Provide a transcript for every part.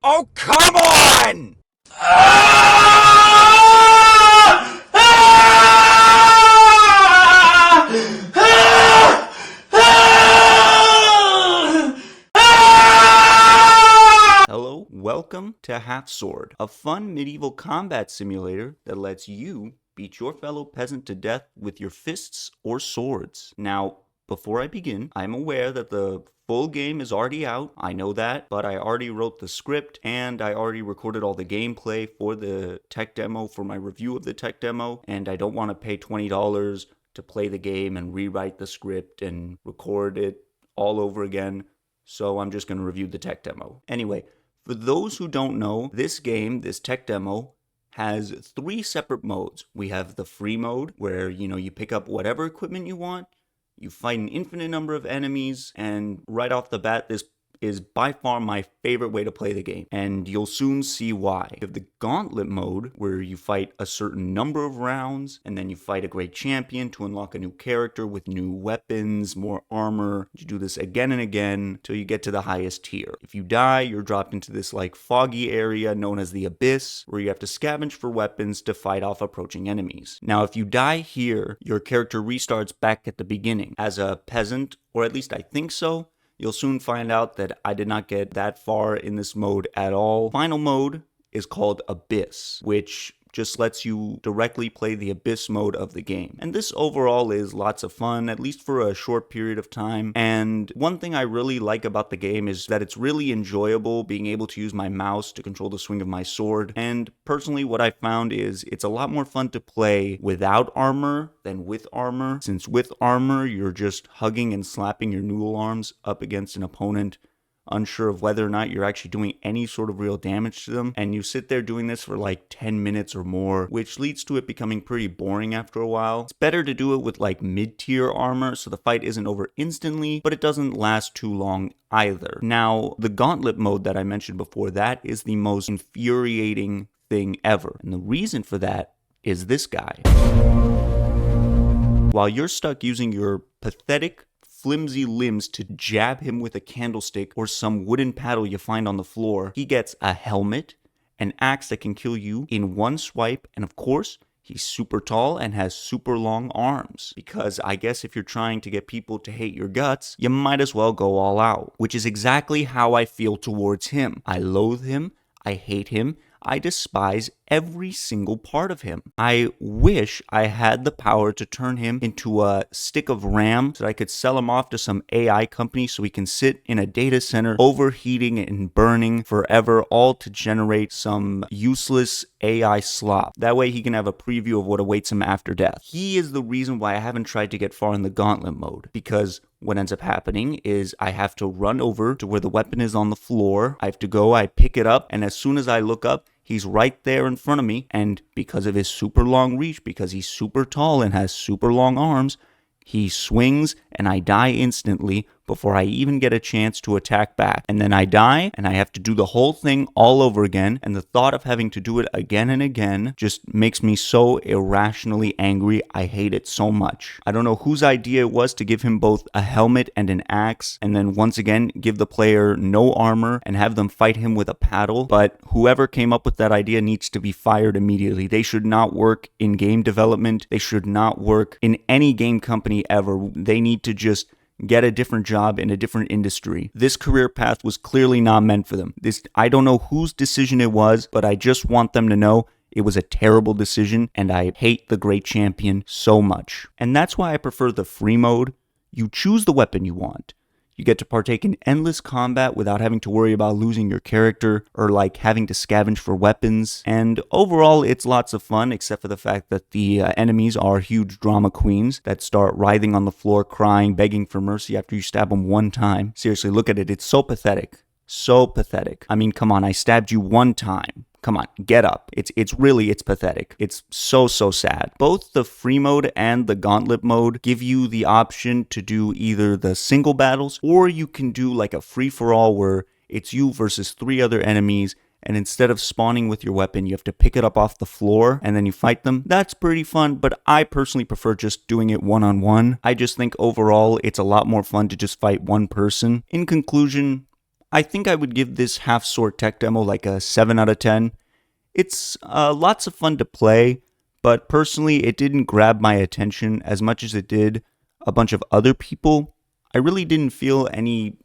Oh, come on! Hello, welcome to Half Sword, a fun medieval combat simulator that lets you beat your fellow peasant to death with your fists or swords. Now, before I begin, I'm aware that the full game is already out. I know that, but I already wrote the script and I already recorded all the gameplay for the tech demo, for my review of the tech demo, and I don't want to pay $20 to play the game and rewrite the script and record it all over again, so I'm just going to review the tech demo. Anyway, for those who don't know, this game, this tech demo, has 3 separate modes. We have the free mode, where, you pick up whatever equipment you want, you fight an infinite number of enemies, and right off the bat, this is by far my favorite way to play the game, and you'll soon see why. You have the gauntlet mode, where you fight a certain number of rounds, and then you fight a great champion to unlock a new character with new weapons, more armor. You do this again and again till you get to the highest tier. If you die, you're dropped into this foggy area known as the Abyss, where you have to scavenge for weapons to fight off approaching enemies. Now, if you die here, your character restarts back at the beginning as a peasant, or at least I think so. You'll soon find out that I did not get that far in this mode at all. Final mode is called Abyss, which just lets you directly play the Abyss mode of the game. And this overall is lots of fun, at least for a short period of time. And one thing I really like about the game is that it's really enjoyable being able to use my mouse to control the swing of my sword. And personally, what I found is it's a lot more fun to play without armor than with armor, since with armor, you're just hugging and slapping your noodle arms up against an opponent, unsure of whether or not you're actually doing any sort of real damage to them, and you sit there doing this for 10 minutes or more, which leads to it becoming pretty boring after a while. It's better to do it with mid-tier armor, so the fight isn't over instantly, but it doesn't last too long either. Now, the gauntlet mode that I mentioned before, that is the most infuriating thing ever, and the reason for that is this guy. While you're stuck using your pathetic, flimsy limbs to jab him with a candlestick or some wooden paddle you find on the floor, he gets a helmet, an axe that can kill you in one swipe, and of course, he's super tall and has super long arms. Because I guess if you're trying to get people to hate your guts, you might as well go all out. Which is exactly how I feel towards him. I loathe him, I hate him, I despise every single part of him. I wish I had the power to turn him into a stick of RAM so that I could sell him off to some AI company so he can sit in a data center overheating and burning forever, all to generate some useless AI slop. That way he can have a preview of what awaits him after death. He is the reason why I haven't tried to get far in the gauntlet mode, because what ends up happening is I have to run over to where the weapon is on the floor. I have to go, I pick it up, and as soon as I look up, he's right there in front of me, and because of his super long reach, because he's super tall and has super long arms, he swings and I die instantly before I even get a chance to attack back. And then I die and I have to do the whole thing all over again, and the thought of having to do it again and again just makes me so irrationally angry. I hate it so much. I don't know whose idea it was to give him both a helmet and an axe, and then once again give the player no armor and have them fight him with a paddle, but whoever came up with that idea needs to be fired immediately. They should not work in game development. They should not work in any game company ever. They need to just get a different job in a different industry. This career path was clearly not meant for them. I don't know whose decision it was, but I just want them to know it was a terrible decision, and I hate the great champion so much. And that's why I prefer the free mode. You choose the weapon you want. You get to partake in endless combat without having to worry about losing your character or having to scavenge for weapons. And overall, it's lots of fun, except for the fact that the enemies are huge drama queens that start writhing on the floor, crying, begging for mercy after you stab them one time. Seriously, look at it. It's so pathetic. So pathetic. I mean, come on, I stabbed you one time. Come on, get up. It's pathetic. It's so sad. Both the free mode and the gauntlet mode give you the option to do either the single battles, or you can do a free-for-all where it's you versus 3 other enemies, and instead of spawning with your weapon, you have to pick it up off the floor and then you fight them. That's pretty fun, but I personally prefer just doing it one-on-one. I just think overall it's a lot more fun to just fight one person. In conclusion, I think I would give this half Sword Tech demo like a 7 out of 10. It's lots of fun to play, but personally it didn't grab my attention as much as it did a bunch of other people. I really didn't feel any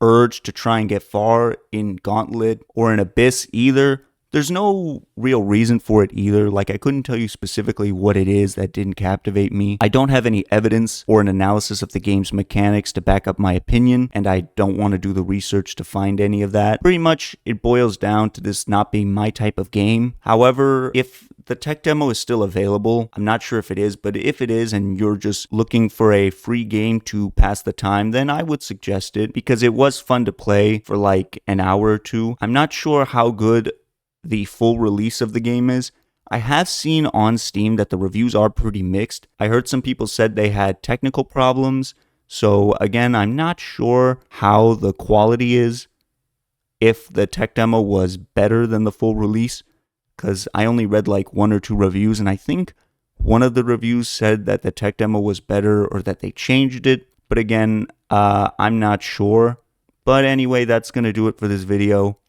urge to try and get far in Gauntlet or in Abyss either. There's no real reason for it either. Like, I couldn't tell you specifically what it is that didn't captivate me. I don't have any evidence or an analysis of the game's mechanics to back up my opinion, and I don't want to do the research to find any of that. Pretty much, it boils down to this not being my type of game. However, if the tech demo is still available, I'm not sure if it is, but if it is and you're just looking for a free game to pass the time, then I would suggest it because it was fun to play for like an hour or two. I'm not sure how good the full release of the game is. I have seen on Steam that the reviews are pretty mixed. I heard some people said they had technical problems. So again, I'm not sure how the quality is, if the tech demo was better than the full release, because I only read like 1 or 2 reviews, and I think one of the reviews said that the tech demo was better or that they changed it. But again, I'm not sure. But anyway, that's going to do it for this video.